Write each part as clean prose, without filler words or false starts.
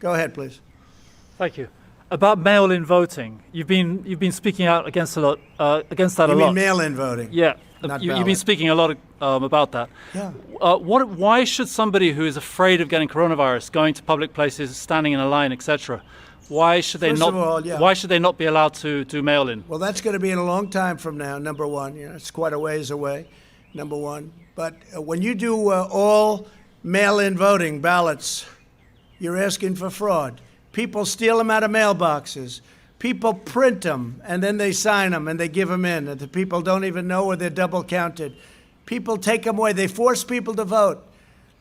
Go ahead, please. Thank you. About mail-in voting, you've been speaking out against that a lot. You mean mail-in voting? Yeah, not you've ballot. been speaking a lot about that. Yeah. Why should somebody who is afraid of getting coronavirus, going to public places, standing in a line, etc., why should they First not? of all, yeah. Why should they not be allowed to do mail-in? Well, that's going to be in a long time from now. Number one, it's quite a ways away. Number one, but when you do all mail-in voting ballots, you're asking for fraud. People steal them out of mailboxes. People print them, and then they sign them, and they give them in. And the people don't even know, or they're double counted. People take them away. They force people to vote.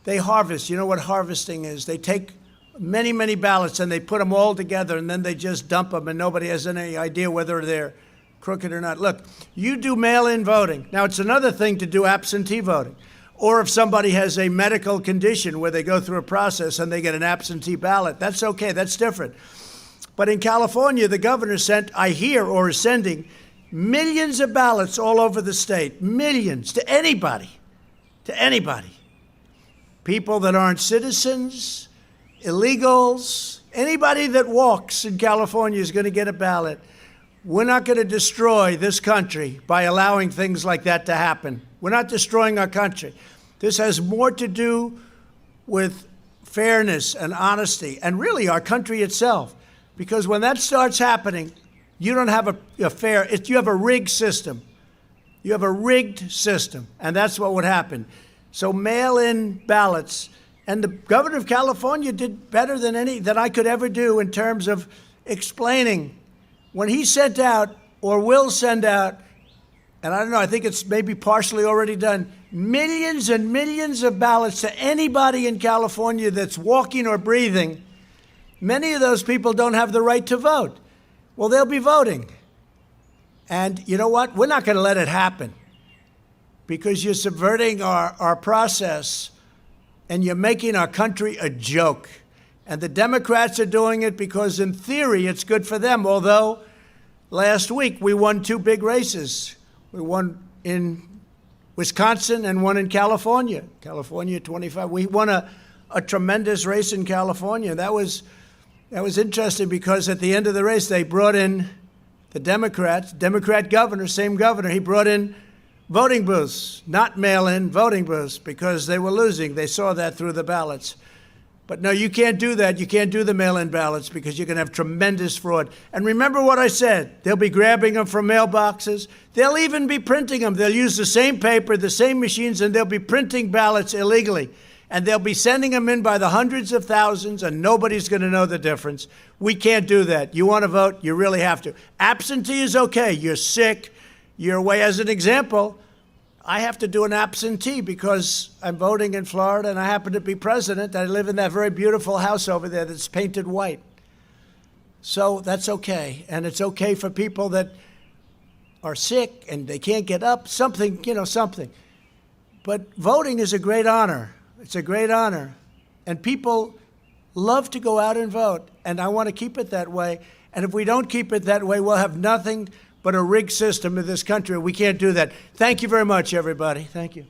They harvest. You know what harvesting is? They take many, many ballots, and they put them all together, and then they just dump them, and nobody has any idea whether they're crooked or not. Look, you do mail-in voting. Now, it's another thing to do absentee voting. Or if somebody has a medical condition where they go through a process and they get an absentee ballot, that's okay, that's different. But in California, the governor sent, I hear, or is sending, millions of ballots all over the state, millions, to anybody, people that aren't citizens, illegals, anybody that walks in California is going to get a ballot. We're not going to destroy this country by allowing things like that to happen. We're not destroying our country. This has more to do with fairness and honesty and really our country itself. Because when that starts happening, you don't have a fair, you have a rigged system. You have a rigged system, and that's what would happen. So mail-in ballots, and the governor of California did better than I could ever do in terms of explaining. When he sent out, or will send out, and I don't know, I think it's maybe partially already done, millions and millions of ballots to anybody in California that's walking or breathing, many of those people don't have the right to vote. Well, they'll be voting. And you know what? We're not going to let it happen because you're subverting our process and you're making our country a joke. And the Democrats are doing it because, in theory, it's good for them. Although, last week, we won two big races. We won in Wisconsin and one in California. California 25. We won a tremendous race in California. That was interesting because at the end of the race, they brought in the Democrats, Democrat governor, same governor. He brought in voting booths, not mail-in voting booths, because they were losing. They saw that through the ballots. But no, you can't do that. You can't do the mail-in ballots because you're going to have tremendous fraud. And remember what I said. They'll be grabbing them from mailboxes. They'll even be printing them. They'll use the same paper, the same machines, and they'll be printing ballots illegally. And they'll be sending them in by the hundreds of thousands, and nobody's going to know the difference. We can't do that. You want to vote? You really have to. Absentee is okay. You're sick. You're away. As an example, I have to do an absentee because I'm voting in Florida and I happen to be president. I live in that very beautiful house over there that's painted white. So that's okay. And it's okay for people that are sick and they can't get up, something. But voting is a great honor. It's a great honor. And people love to go out and vote. And I want to keep it that way. And if we don't keep it that way, we'll have nothing but a rigged system in this country. We can't do that. Thank you very much, everybody. Thank you.